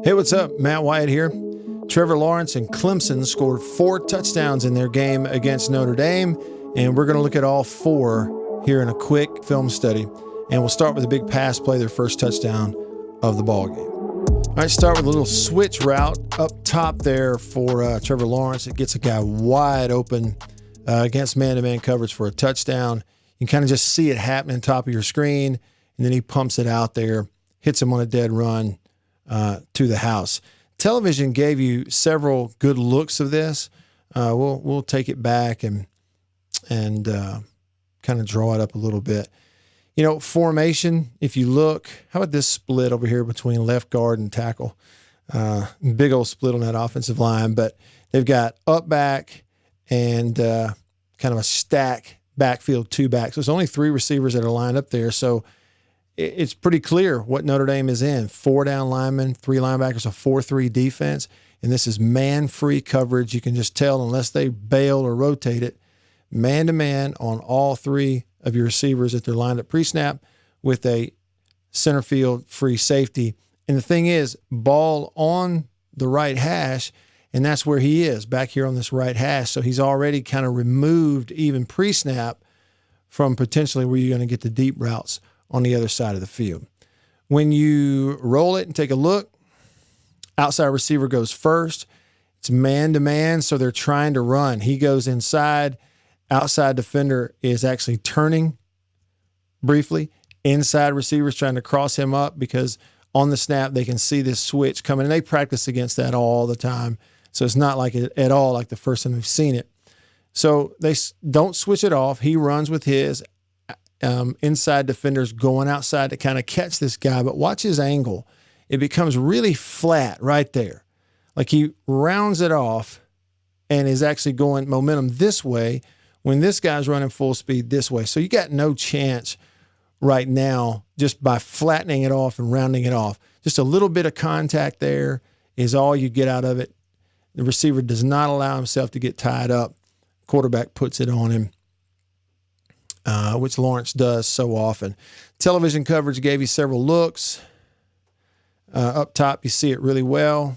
Hey, what's up? Matt Wyatt here. Trevor Lawrence and Clemson scored 4 touchdowns in their game against Notre Dame, and we're going to look at all 4 here in a quick film study. And we'll start with a big pass play, their first touchdown of the ball game. All right, start with a little switch route up top there for Trevor Lawrence. It gets a guy wide open against man-to-man coverage for a touchdown. You can kind of just see it happening on top of your screen, and then he pumps it out there, hits him on a dead run to the house. Television gave you several good looks of this. We'll take it back and kind of draw it up a little bit. You know, formation, if you look, how about this split over here between left guard and tackle? Big old split on that offensive line, but they've got up back and kind of a stack backfield 2 backs. So there's only 3 receivers that are lined up there. So it's pretty clear what Notre Dame is in. 4 down linemen, 3 linebackers, a 4-3 defense. And this is man-free coverage. You can just tell unless they bail or rotate it, man-to-man on all 3 of your receivers that they're lined up pre-snap with a center field free safety. And the thing is, ball on the right hash, and that's where he is, back here on this right hash. So he's already kind of removed, even pre-snap, from potentially where you're going to get the deep routes on the other side of the field. When you roll it and take a look, outside receiver goes first. It's man-to-man, so they're trying to run. He goes inside. Outside defender is actually turning briefly. Inside receiver's trying to cross him up because on the snap they can see this switch coming. And they practice against that all the time. So it's not like it at all like the first time we've seen it. So they don't switch it off. He runs with his inside defenders going outside to kind of catch this guy. But watch his angle. It becomes really flat right there. Like he rounds it off and is actually going momentum this way when this guy's running full speed this way. So you got no chance right now just by flattening it off and rounding it off. Just a little bit of contact there is all you get out of it. The receiver does not allow himself to get tied up. Quarterback puts it on him, which Lawrence does so often. Television coverage gave you several looks. Up top, you see it really well.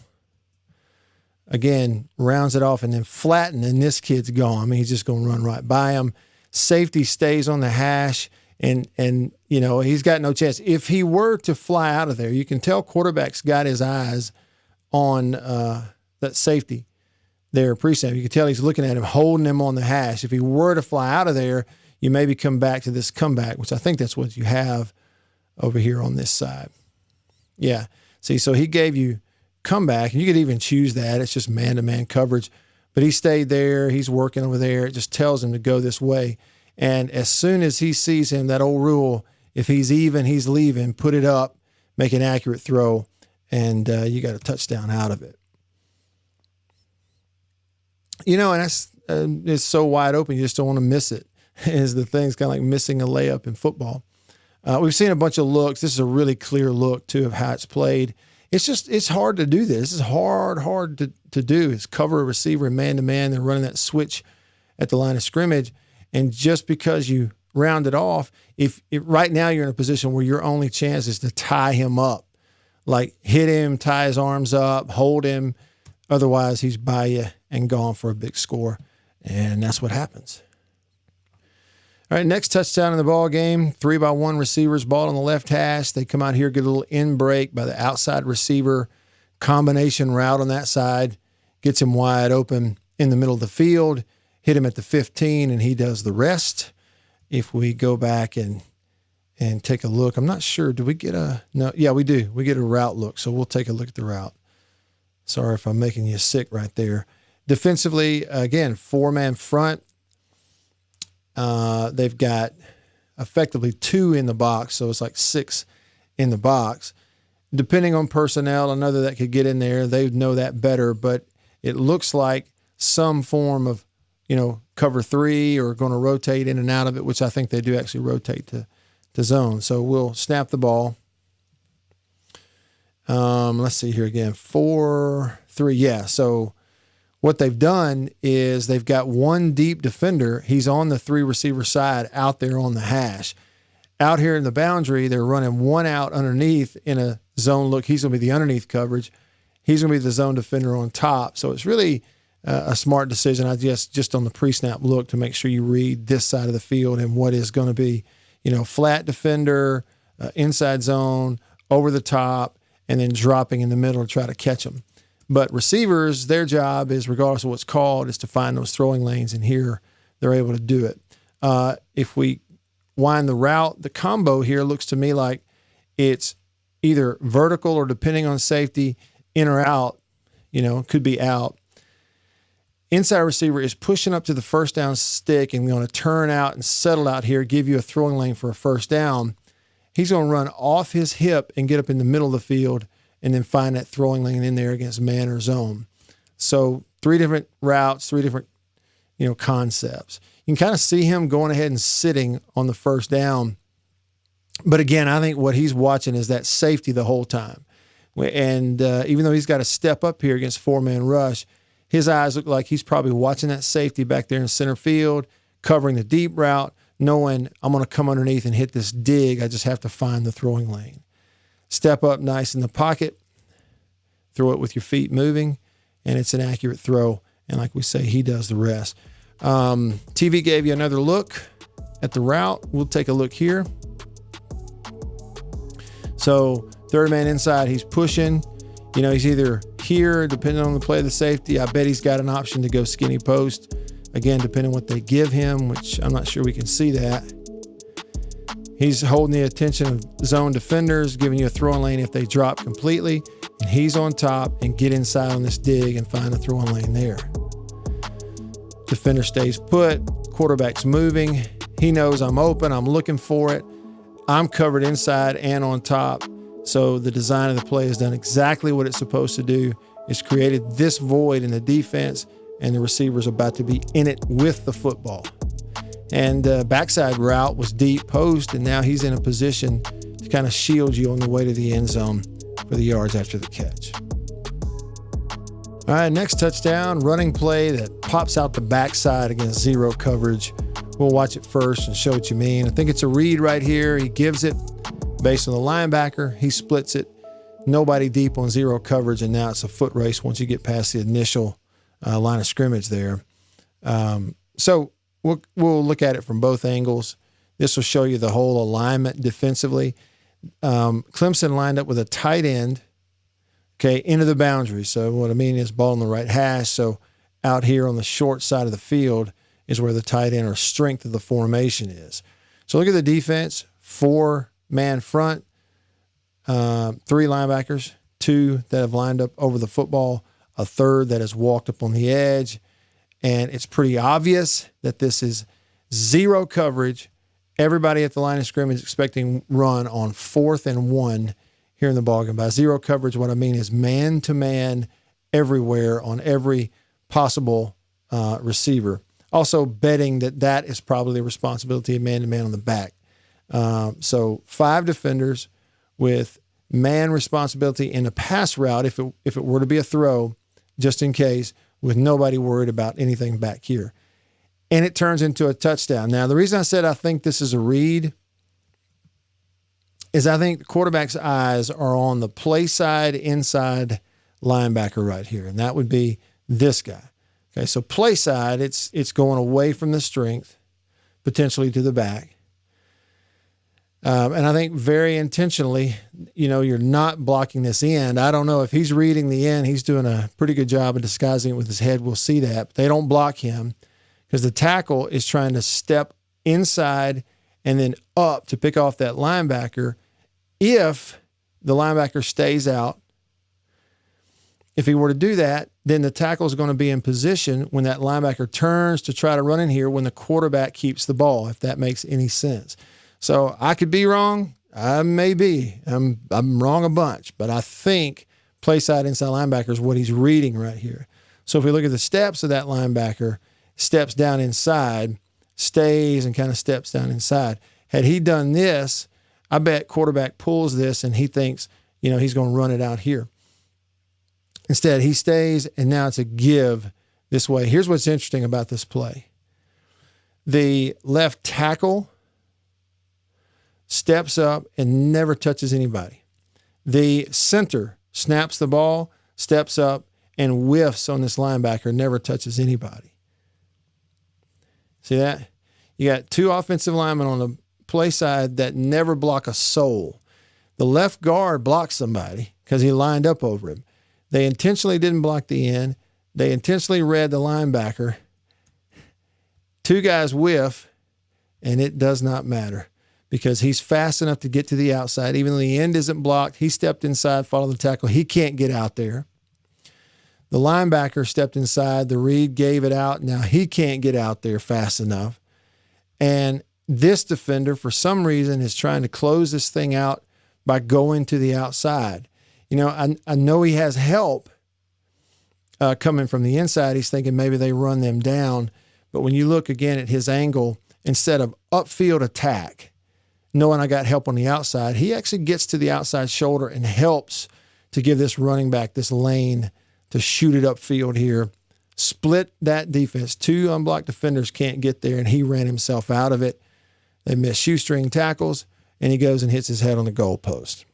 Again, rounds it off and then flatten, and this kid's gone. I mean, he's just going to run right by him. Safety stays on the hash, and you know, he's got no chance. If he were to fly out of there, you can tell quarterback's got his eyes on that safety there pre-snap. You can tell he's looking at him, holding him on the hash. If he were to fly out of there, you maybe come back to this comeback, which I think that's what you have over here on this side. Yeah. See, so he gave you comeback, and you could even choose that. It's just man-to-man coverage. But he stayed there. He's working over there. It just tells him to go this way. And as soon as he sees him, that old rule, if he's even, he's leaving, put it up, make an accurate throw, and you got a touchdown out of it. You know, and that's it's so wide open, you just don't want to miss it. Is the thing. It's kind of like missing a layup in football. We've seen a bunch of looks. This is a really clear look, too, of how it's played. It's hard to do this. This is hard to do. Is cover a receiver and man-to-man. They're running that switch at the line of scrimmage. And just because you round it off, if right now you're in a position where your only chance is to tie him up, like hit him, tie his arms up, hold him. Otherwise, he's by you and gone for a big score. And that's what happens. All right, next touchdown in the ball game, 3-by-1 receivers, ball on the left hash. They come out here, get a little in break by the outside receiver, combination route on that side, gets him wide open in the middle of the field, hit him at the 15, and he does the rest. If we go back and take a look, I'm not sure, do we get no, yeah, we do. We get a route look, so we'll take a look at the route. Sorry if I'm making you sick right there. Defensively, again, 4-man front. They've got effectively 2 in the box, so it's like 6 in the box. Depending on personnel, another that could get in there, they would know that better, but it looks like some form of, you know, cover 3 or going to rotate in and out of it, which I think they do actually rotate to zone. So we'll snap the ball. Let's see here again, 4-3. Yeah, so what they've done is they've got 1 deep defender. He's on the 3 receiver side out there on the hash. Out here in the boundary, they're running 1 out underneath in a zone look. He's going to be the underneath coverage. he's going to be the zone defender on top. So it's really a smart decision. I just on the pre-snap look to make sure you read this side of the field and what is going to be, flat defender, inside zone, over the top, and then dropping in the middle to try to catch them. But receivers, their job is, regardless of what's called, is to find those throwing lanes, and here they're able to do it. If we wind the route, the combo here looks to me like it's either vertical or, depending on safety, in or out, could be out. Inside receiver is pushing up to the first down stick and going to turn out and settle out here, give you a throwing lane for a first down. He's going to run off his hip and get up in the middle of the field and then find that throwing lane in there against man or zone. So 3 different routes, 3 different, concepts. You can kind of see him going ahead and sitting on the first down. But again, I think what he's watching is that safety the whole time. And even though he's got to step up here against 4-man rush, his eyes look like he's probably watching that safety back there in center field, covering the deep route, knowing I'm going to come underneath and hit this dig. I just have to find the throwing lane. Step up nice in the pocket, throw it with your feet moving, and it's an accurate throw. And like we say, he does the rest. TV gave you another look at the route. We'll take a look here. So 3rd man inside, he's pushing. He's either here, depending on the play of the safety. I bet he's got an option to go skinny post. Again, depending on what they give him, which I'm not sure we can see that. He's holding the attention of zone defenders, giving you a throwing lane if they drop completely. And he's on top and get inside on this dig and find a throwing lane there. Defender stays put. Quarterback's moving. He knows I'm open. I'm looking for it. I'm covered inside and on top. So the design of the play has done exactly what it's supposed to do. It's created this void in the defense, and the receiver's about to be in it with the football. And backside route was deep post, and now he's in a position to kind of shield you on the way to the end zone for the yards after the catch. All right, next touchdown, running play that pops out the backside against zero coverage. We'll watch it first and show what you mean. I think it's a read right here. He gives it based on the linebacker. He splits it. Nobody deep on zero coverage, and now it's a foot race once you get past the initial line of scrimmage there. So we'll look at it from both angles. This will show you the whole alignment defensively. Clemson lined up with a tight end, into the boundary. So what I mean is ball on the right hash. So out here on the short side of the field is where the tight end or strength of the formation is. So look at the defense, 4-man front, 3 linebackers, 2 that have lined up over the football, a 3rd that has walked up on the edge. And it's pretty obvious that this is zero coverage. Everybody at the line of scrimmage expecting run on 4th and 1 here in the ballgame. By zero coverage, what I mean is man-to-man everywhere on every possible receiver. Also betting that is probably the responsibility of man-to-man on the back. So 5 defenders with man responsibility in a pass route if it were to be a throw, just in case, with nobody worried about anything back here. And it turns into a touchdown. Now, the reason I said I think this is a read is I think the quarterback's eyes are on the play side inside linebacker right here, and that would be this guy. Okay, so play side, it's going away from the strength, potentially to the back. And I think very intentionally, you're not blocking this end. I don't know if he's reading the end. He's doing a pretty good job of disguising it with his head. We'll see that. But they don't block him because the tackle is trying to step inside and then up to pick off that linebacker if the linebacker stays out. If he were to do that, then the tackle is going to be in position when that linebacker turns to try to run in here when the quarterback keeps the ball, if that makes any sense. So I could be wrong. I may be. I'm wrong a bunch, but I think play side inside linebacker is what he's reading right here. So if we look at the steps of that linebacker, steps down inside, stays and kind of steps down inside. Had he done this, I bet quarterback pulls this and he thinks, he's going to run it out here. Instead, he stays, and now it's a give this way. Here's what's interesting about this play. The left tackle steps up and never touches anybody. The center snaps the ball, steps up and whiffs on this linebacker, never touches anybody. See that? You got two offensive linemen on the play side that never block a soul. The left guard blocked somebody because he lined up over him. They intentionally didn't block the end. They intentionally read the linebacker. Two guys whiff, and it does not matter because he's fast enough to get to the outside. Even though the end isn't blocked, he stepped inside, followed the tackle. He can't get out there. The linebacker stepped inside. The read gave it out. Now he can't get out there fast enough. And this defender, for some reason, is trying to close this thing out by going to the outside. You know, I know he has help coming from the inside. He's thinking maybe they run them down. But when you look again at his angle, instead of upfield attack, knowing I got help on the outside, he actually gets to the outside shoulder and helps to give this running back this lane to shoot it upfield here. Split that defense. Two unblocked defenders can't get there, and he ran himself out of it. They miss shoestring tackles, and he goes and hits his head on the goalpost.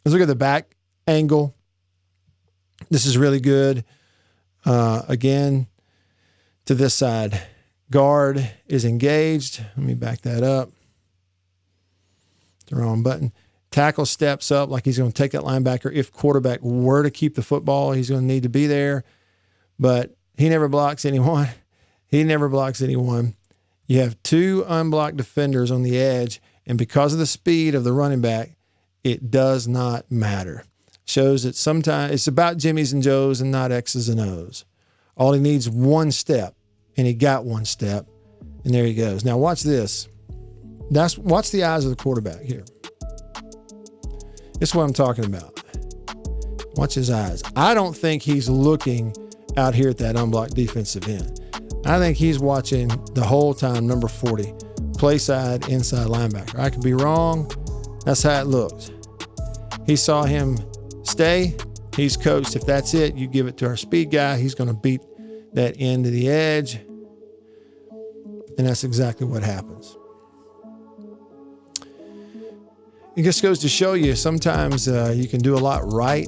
Let's look at the back angle. This is really good. Again, to this side. Guard is engaged. Let me back that up. The wrong button. Tackle steps up like he's going to take that linebacker. If quarterback were to keep the football, he's going to need to be there. But he never blocks anyone. He never blocks anyone. You have two unblocked defenders on the edge, and because of the speed of the running back, it does not matter. Shows that sometimes it's about Jimmys and Joes and not X's and O's. All he needs is one step, and he got one step, and there he goes. Now watch this. Watch the eyes of the quarterback here. This is what I'm talking about. Watch his eyes. I don't think he's looking out here at that unblocked defensive end. I think he's watching the whole time, number 40, play side, inside linebacker. I could be wrong. That's how it looks. He saw him stay. He's coached. If that's it, you give it to our speed guy. He's going to beat that end to the edge. And that's exactly what happens. It just goes to show you sometimes you can do a lot right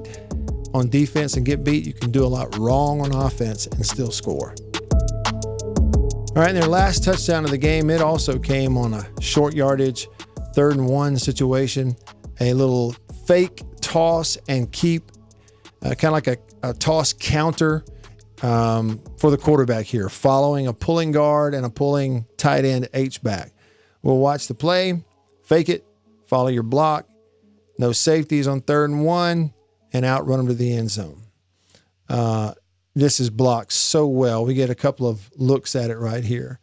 on defense and get beat. You can do a lot wrong on offense and still score. All right, and their last touchdown of the game, it also came on a short yardage, 3rd and 1 situation. A little fake toss and keep, kind of like a toss counter for the quarterback here, following a pulling guard and a pulling tight end H-back. We'll watch the play, fake it, follow your block, no safeties on 3rd and 1, and outrun them to the end zone. This is blocked so well. We get a couple of looks at it right here.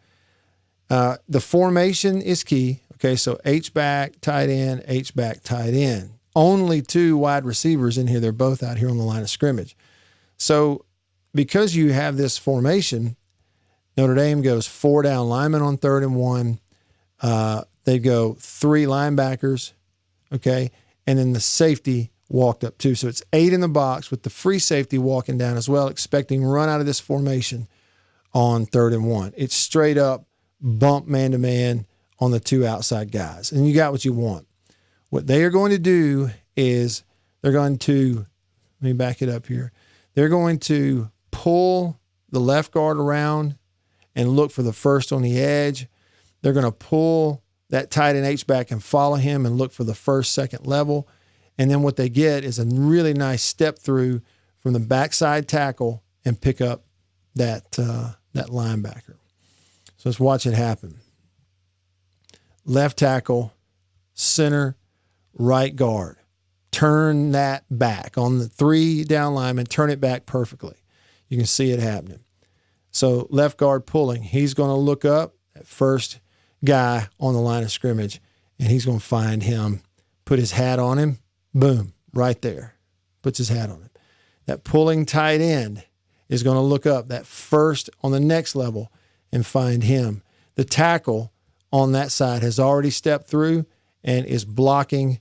The formation is key. Okay, so H-back, tight end, H-back, tight end. Only 2 wide receivers in here. They're both out here on the line of scrimmage. So because you have this formation, Notre Dame goes 4 down linemen on 3rd and 1. They go 3 linebackers, okay, and then the safety walked up too. So it's 8 in the box with the free safety walking down as well, expecting run out of this formation on 3rd and 1. It's straight up bump man-to-man on the 2 outside guys, and you got what you want. What they are going to do is they're going to, let me back it up here. They're going to pull the left guard around and look for the first on the edge. They're going to pull that tight end H-back and follow him and look for the first, second level. And then what they get is a really nice step through from the backside tackle and pick up that linebacker. So let's watch it happen. Left tackle, center, right guard. Turn that back on the 3 down linemen. Turn it back perfectly. You can see it happening. So left guard pulling. He's going to look up at first guy on the line of scrimmage, and he's going to find him, put his hat on him. Boom, right there. Puts his hat on him. That pulling tight end is going to look up that first on the next level and find him. The tackle on that side has already stepped through and is blocking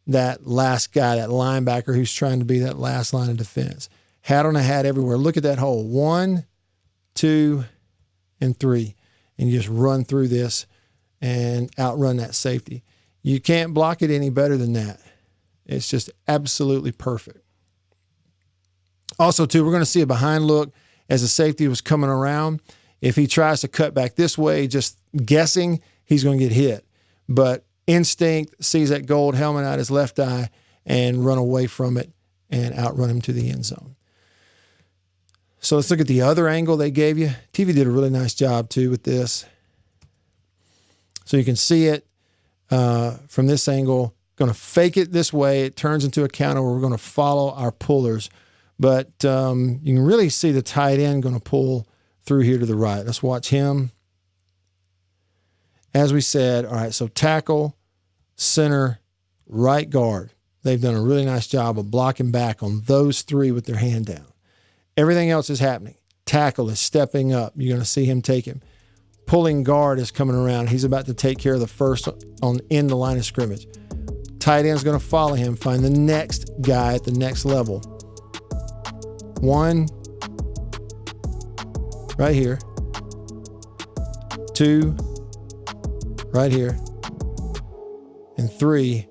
that last guy, that linebacker who's trying to be that last line of defense. Hat on a hat everywhere. Look at that hole. 1, 2, and 3. And you just run through this and outrun that safety. You can't block it any better than that. It's just absolutely perfect. Also, too, we're going to see a behind look as the safety was coming around. If he tries to cut back this way, just guessing, he's going to get hit. But instinct, sees that gold helmet out his left eye and run away from it and outrun him to the end zone. So let's look at the other angle they gave you. TV did a really nice job, too, with this. So you can see it from this angle. Going to fake it this way. It turns into a counter where we're going to follow our pullers. But you can really see the tight end going to pull through here to the right. Let's watch him. As we said, all right, so tackle, center, right guard. They've done a really nice job of blocking back on those three with their hand down. Everything else is happening. Tackle is stepping up. You're going to see him take him. Pulling guard is coming around. He's about to take care of the first in the line of scrimmage. Tight end's going to follow him, find the next guy at the next level. One, right here. Two, right here. And three,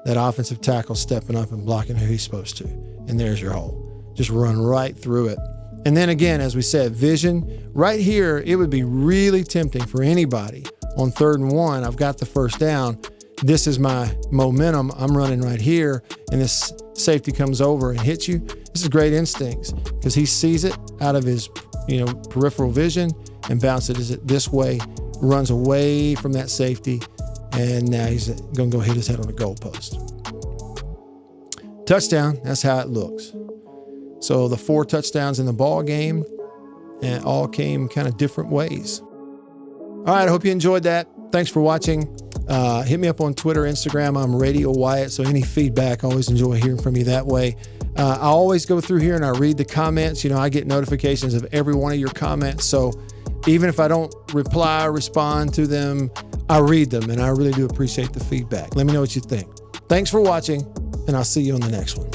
that offensive tackle stepping up and blocking who he's supposed to. And there's your hole. Just run right through it. And then again, as we said, vision. Right here, it would be really tempting for anybody on 3rd and 1. I've got the first down. This is my momentum. I'm running right here, and this safety comes over and hits you. This is great instincts because he sees it out of his peripheral vision and bounces it this way, runs away from that safety, and now he's going to go hit his head on the goalpost. Touchdown, that's how it looks. So the 4 touchdowns in the ball game, and all came kind of different ways. All right, I hope you enjoyed that. Thanks for watching. Hit me up on Twitter, Instagram. I'm Radio Wyatt, so any feedback, I always enjoy hearing from you that way. I always go through here and I read the comments. I get notifications of every one of your comments. So even if I don't reply or respond to them, I read them, and I really do appreciate the feedback. Let me know what you think. Thanks for watching, and I'll see you on the next one.